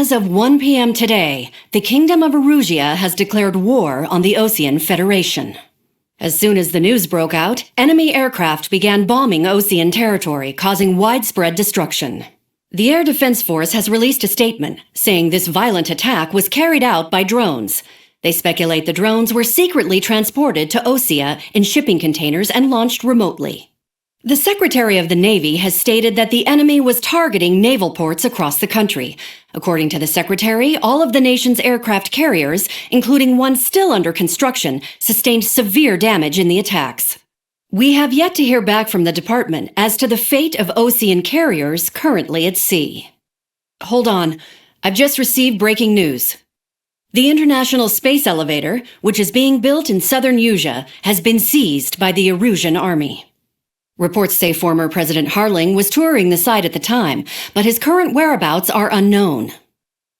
As of 1 p.m. today, the Kingdom of Erusia has declared war on the Osean Federation. As soon as the news broke out, enemy aircraft began bombing Osean territory, causing widespread destruction. The Air Defense Force has released a statement saying this violent attack was carried out by drones. They speculate the drones were secretly transported to Osea in shipping containers and launched remotely. The Secretary of the Navy has stated that the enemy was targeting naval ports across the country. According to the Secretary, all of the nation's aircraft carriers, including one still under construction, sustained severe damage in the attacks. We have yet to hear back from the department as to the fate of Osean carriers currently at sea. Hold on, I've just received breaking news. The International Space Elevator, which is being built in southern Usea, has been seized by the Erusian army. Reports say former President Harling was touring the site at the time, but his current whereabouts are unknown.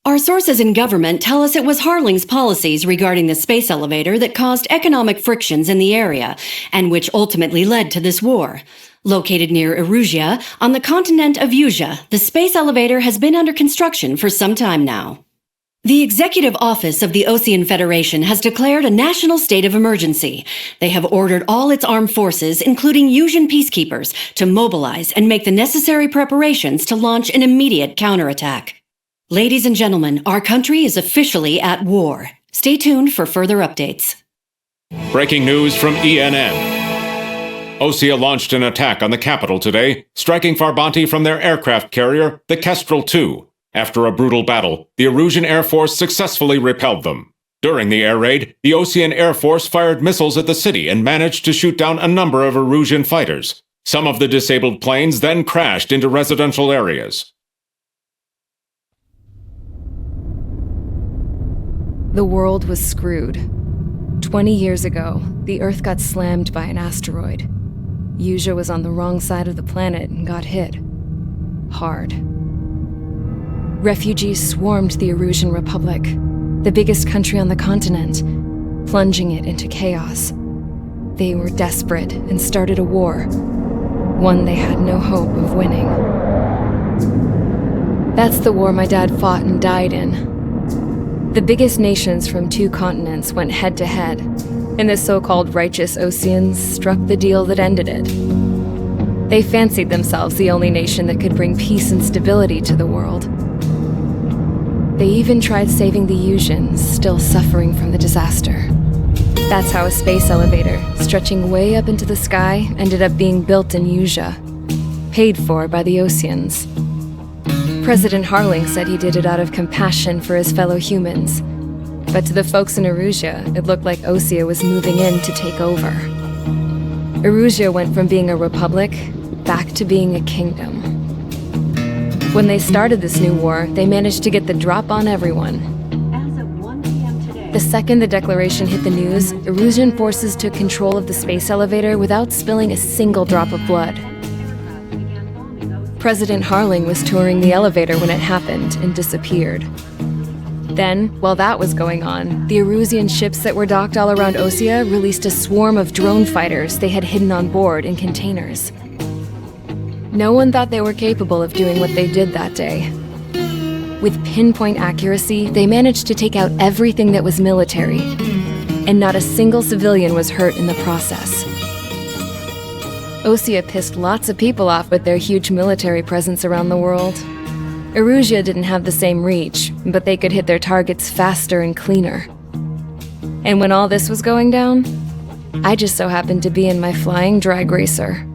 Our sources in government tell us it was Harling's policies regarding the space elevator that caused economic frictions in the area, and which ultimately led to this war. Located near Erusia, on the continent of Usea, the space elevator has been under construction for some time now. The Executive Office of the Osean Federation has declared a national state of emergency. They have ordered all its armed forces, including Usian peacekeepers, to mobilize and make the necessary preparations to launch an immediate counterattack. Ladies and gentlemen, our country is officially at war. Stay tuned for further updates. Breaking news from ENN. Osea launched an attack on the capital today, striking Farbanti from their aircraft carrier, the Kestrel II. After a brutal battle, the Erusian Air Force successfully repelled them. During the air raid, the Osean Air Force fired missiles at the city and managed to shoot down a number of Erusian fighters. Some of the disabled planes then crashed into residential areas. The world was screwed. 20 years ago, the Earth got slammed by an asteroid. Usea was on the wrong side of the planet and got hit. Hard. Refugees swarmed the Erusian Republic, the biggest country on the continent, plunging it into chaos. They were desperate and started a war, one they had no hope of winning. That's the war my dad fought and died in. The biggest nations from 2 continents went head-to-head, and the so-called righteous Oseans struck the deal that ended it. They fancied themselves the only nation that could bring peace and stability to the world. They even tried saving the Usians, still suffering from the disaster. That's how a space elevator, stretching way up into the sky, ended up being built in Usea, paid for by the Oseans. President Harling said he did it out of compassion for his fellow humans, but to the folks in Erusia, it looked like Osea was moving in to take over. Erusia went from being a republic back to being a kingdom. When they started this new war, they managed to get the drop on everyone. As of 1 p.m. today, The second the declaration hit the news, Erusian forces took control of the space elevator without spilling a single drop of blood. President Harling was touring the elevator when it happened and disappeared. Then, while that was going on, the Erusian ships that were docked all around Osea released a swarm of drone fighters they had hidden on board in containers. No one thought they were capable of doing what they did that day. With pinpoint accuracy, they managed to take out everything that was military, and not a single civilian was hurt in the process. Osea pissed lots of people off with their huge military presence around the world. Erusia didn't have the same reach, but they could hit their targets faster and cleaner. And when all this was going down, I just so happened to be in my flying drag racer.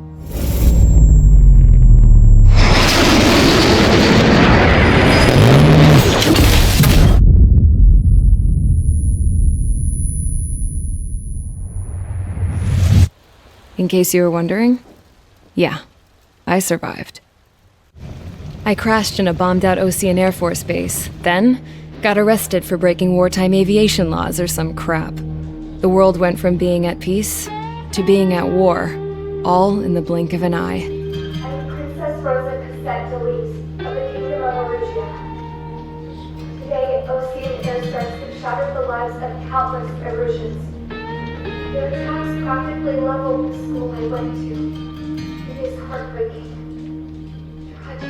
In case you were wondering, yeah, I survived. I crashed in a bombed-out Osean Air Force base, then got arrested for breaking wartime aviation laws or some crap. The world went from being at peace to being at war, all in the blink of an eye. I'm Princess Rosa Cassette Delise of the Kingdom of Erusia. Today, Osean airstrikes have shattered the lives of countless Erusians. Their attacks practically leveled the school I went to. It is heartbreaking. Tragic.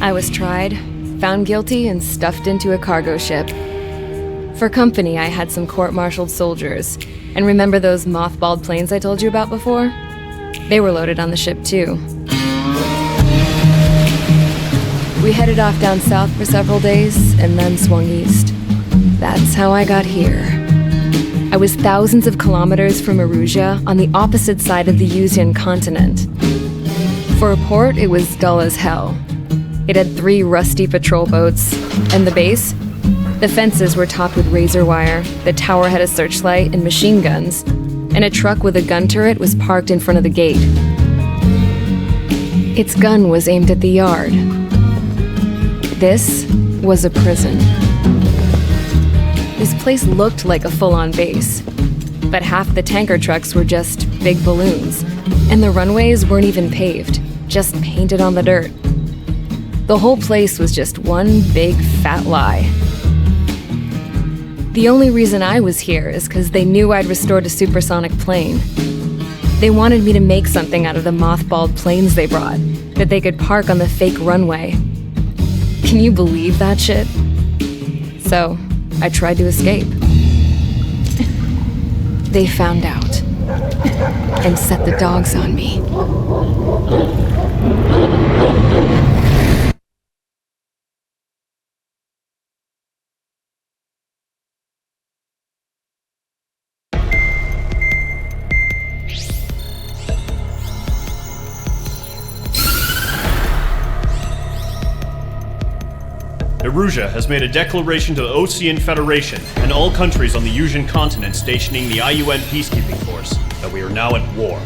I was tried, found guilty, and stuffed into a cargo ship. For company, I had some court-martialed soldiers. And remember those mothballed planes I told you about before? They were loaded on the ship too. We headed off down south for several days, and then swung east. That's how I got here. I was thousands of kilometers from Erusia, on the opposite side of the Yuzian continent. For a port, it was dull as hell. It had 3 rusty patrol boats, and the base? The fences were topped with razor wire, the tower had a searchlight and machine guns, and a truck with a gun turret was parked in front of the gate. Its gun was aimed at the yard. This was a prison. This place looked like a full-on base, but half the tanker trucks were just big balloons, and the runways weren't even paved, just painted on the dirt. The whole place was just one big fat lie. The only reason I was here is because they knew I'd restored a supersonic plane. They wanted me to make something out of the mothballed planes they brought, that they could park on the fake runway. Can you believe that shit? So, I tried to escape. They found out, and set the dogs on me. Erusia has made a declaration to the Osean Federation and all countries on the Yuzian continent stationing the IUN peacekeeping force that we are now at war.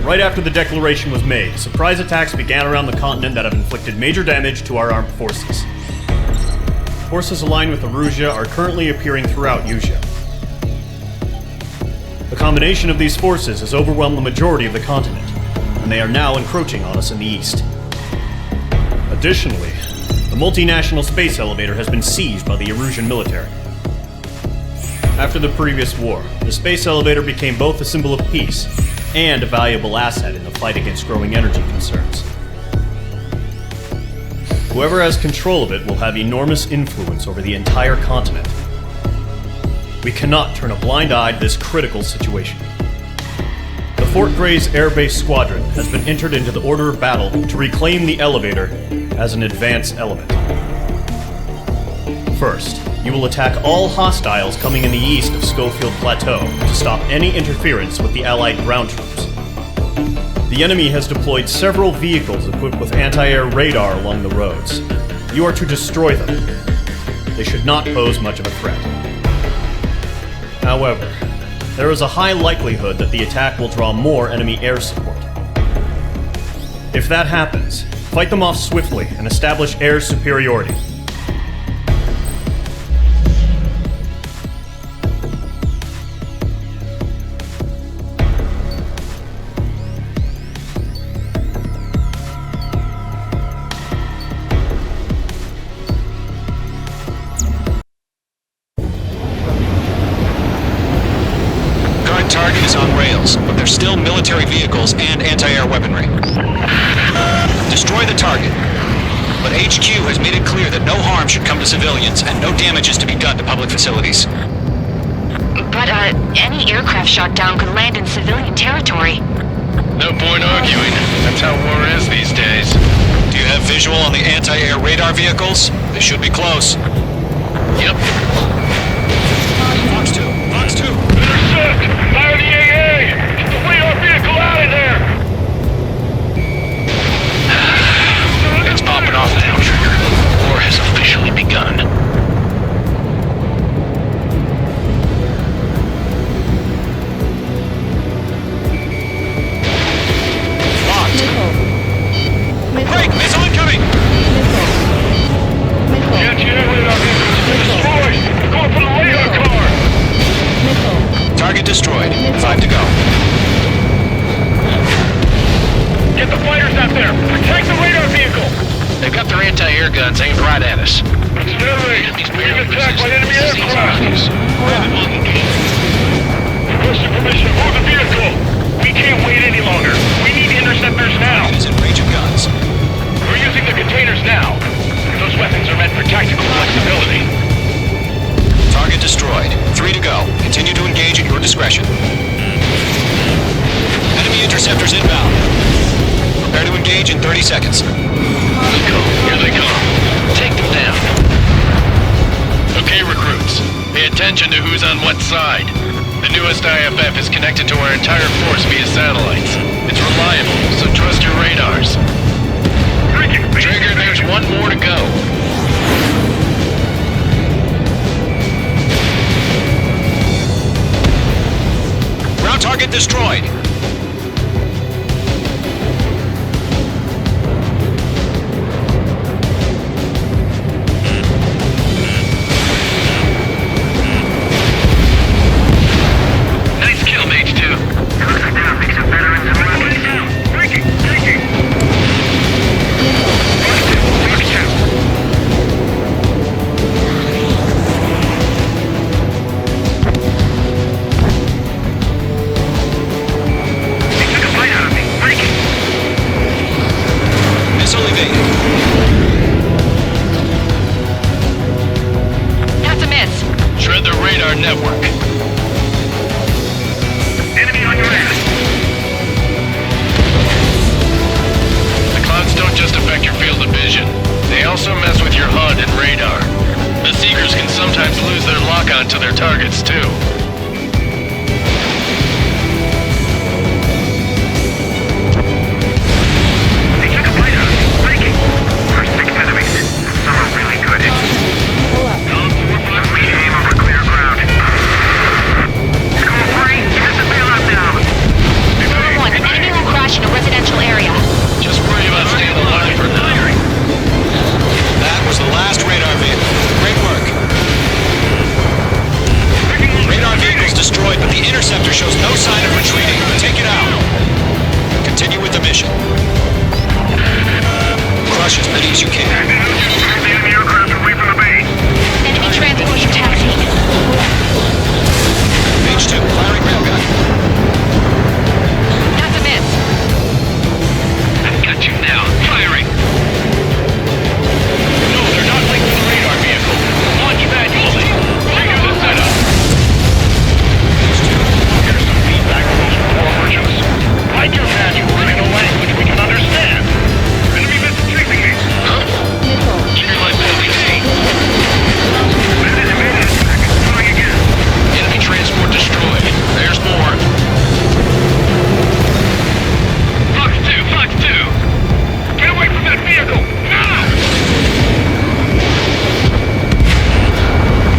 Right after the declaration was made, surprise attacks began around the continent that have inflicted major damage to our armed forces. Forces aligned with Erusia are currently appearing throughout Yusia. The combination of these forces has overwhelmed the majority of the continent, and they are now encroaching on us in the east. Additionally, the multinational space elevator has been seized by the Erusian military. After the previous war, the space elevator became both a symbol of peace and a valuable asset in the fight against growing energy concerns. Whoever has control of it will have enormous influence over the entire continent. We cannot turn a blind eye to this critical situation. The Fort Gray's Air Base Squadron has been entered into the order of battle to reclaim the elevator as an advance element. First, you will attack all hostiles coming in the east of Schofield Plateau to stop any interference with the Allied ground troops. The enemy has deployed several vehicles equipped with anti-air radar along the roads. You are to destroy them. They should not pose much of a threat. However, there is a high likelihood that the attack will draw more enemy air support. If that happens, fight them off swiftly and establish air superiority. Target is on rails, but there's still military vehicles and anti-air weaponry. Destroy the target. But HQ has made it clear that no harm should come to civilians and no damage is to be done to public facilities. But, any aircraft shot down could land in civilian territory. No point arguing. That's how war is these days. Do you have visual on the anti-air radar vehicles? They should be close. Yep. Fox 2. Fox 2. Intercept! Fire the AA! Get the radar vehicle out of there! It's popping off now, Trigger. War has officially begun. Locked. Break! Missile incoming! Radar vehicle destroyed! We're going for the radar car! Target destroyed. 5 to go. Get the fighters out there! Protect the radar vehicle! They've got their anti-air guns aimed right at us. Steady! Being attacked by enemy aircraft! Requesting permission to move the vehicle! We can't wait any longer! We need interceptors now! Is in range of guns. We're using the now. Those weapons are meant for tactical flexibility. Target destroyed. 3 to go. Continue to engage at your discretion. Enemy interceptors inbound. Prepare to engage in 30 seconds. Here they come. Take them down. Okay, recruits. Pay attention to who's on what side. The newest IFF is connected to our entire force via satellites. It's reliable, so trust your radars. Trigger, there's one more to go. Ground target destroyed. Nice kill, Mage 2. Down, make some veterans and run down. Breaking. Missile evaded. That's a miss. Shred the radar network. Enemy on your ass. The clouds don't just affect your field of vision. They also mess with your HUD and radar. The Seekers can sometimes lose their lock-on to their targets, too. They took a bite out of me. Breaking. We're 6 enemies. Some are really good. Don't we aim over clear ground. Score 3, get the bailout down. Number 1, an enemy will crash in a residential area. Just worry about staying alive for now. That was the last radar vehicle. Great work. Radar vehicle's destroyed, but the interceptor shows no sign of retreating. Take it out. Continue with the mission. Crush as many as you can. The enemy aircraft away from the base. Enemy transportation taxiing. Mage 2, firing railgun. That's a miss. I've got you now. Firing. No, they're not linked to the radar vehicle. Launch manually. Trigger the setup. Here's some feedback from those poor merchants. Write your manual in a language we can understand. Enemy missile chasing me. Huh? Trigger liability C. Going again. Enemy transport destroyed. There's more. Fox 2! Get away from that vehicle! Now!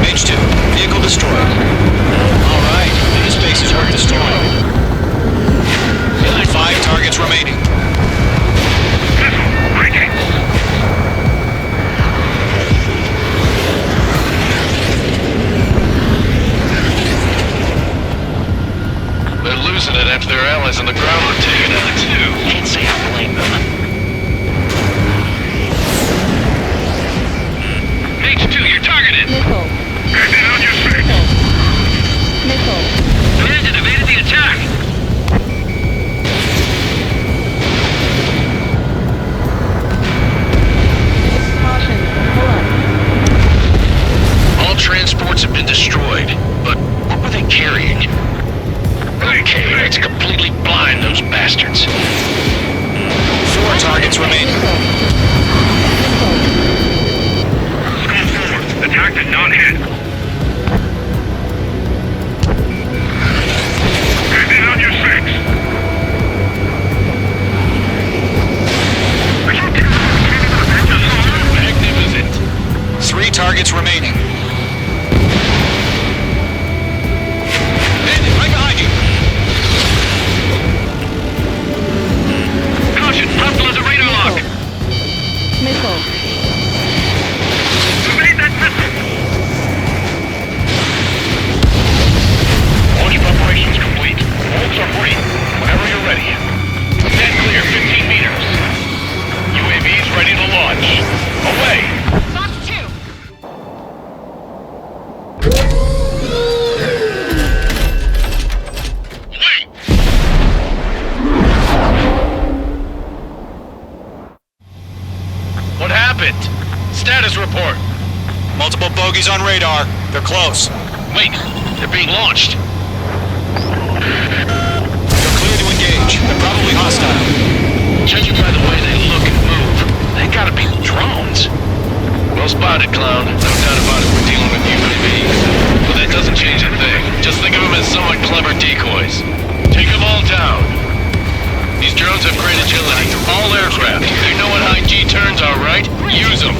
Mage 2, vehicle destroyed. All right, this base is worth destroying. Only 5 targets remaining. Missile! Breaking! They're losing it after their allies on the ground were taken out too. Can't say I blame them. Mage 2, you're targeted! Get on your feet! Landed, evaded the attack! All transports have been destroyed, but what were they carrying? Okay, let's completely blind those bastards. happened? Status report. Multiple bogeys on radar. They're close. Wait, they're being launched. You're clear to engage. They're probably hostile. Judging by the way they look and move, they gotta be drones. Well spotted, clown. No doubt about it, we're dealing with UAVs. But that doesn't change a thing. Just think of them as somewhat clever decoys. Take them all down. These drones have great agility. All aircraft. You know what high G turns are, right? Use them.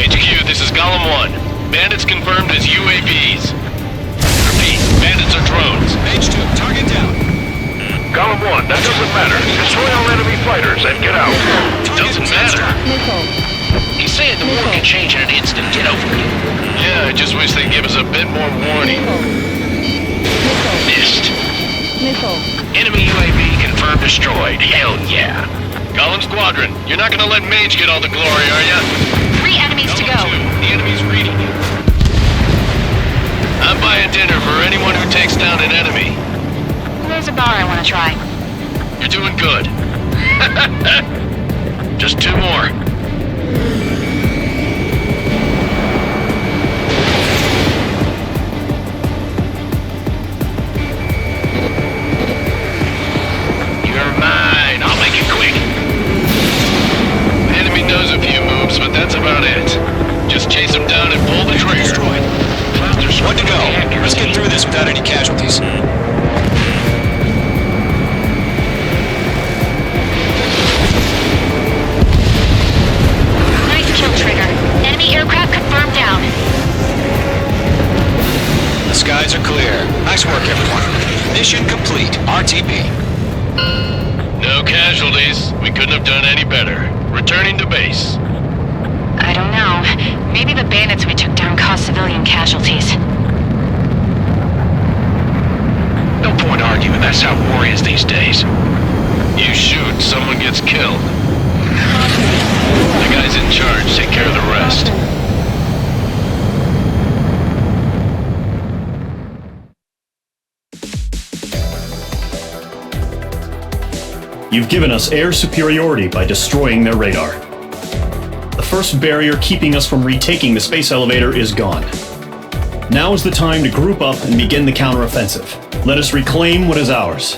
HQ, this is Golem 1. Bandits confirmed as UAVs. Repeat, bandits are drones. H2, target down. Golem 1, that doesn't matter. Destroy all enemy fighters and get out. It doesn't matter. He's saying the war can change in an instant. Get over it. Yeah, I just wish they'd give us a bit more warning. Missed. Enemy UAV confirmed destroyed. Hell yeah. Golem Squadron, you're not gonna let Mage get all the glory, are ya? 3 enemies to Golem go. 2, the enemy's reading you. I'm buying dinner for anyone who takes down an enemy. There's a bar I want to try. You're doing good. Just 2 more. You're mine. I'll make it quick. The enemy knows a few moves, but that's about it. Just chase him down and pull the trigger. Destroyed. One to go. Let's get through this without any casualties. Nice kill, Trigger. Enemy aircraft confirmed down. The skies are clear. Nice work, everyone. Mission complete. RTB. No casualties. We couldn't have done any better. Returning to base. I don't know. Maybe the bandits we took down caused civilian casualties. No point arguing. That's how war is these days. You shoot, someone gets killed. The guys in charge take care of the rest. You've given us air superiority by destroying their radar. The first barrier keeping us from retaking the space elevator is gone. Now is the time to group up and begin the counteroffensive. Let us reclaim what is ours.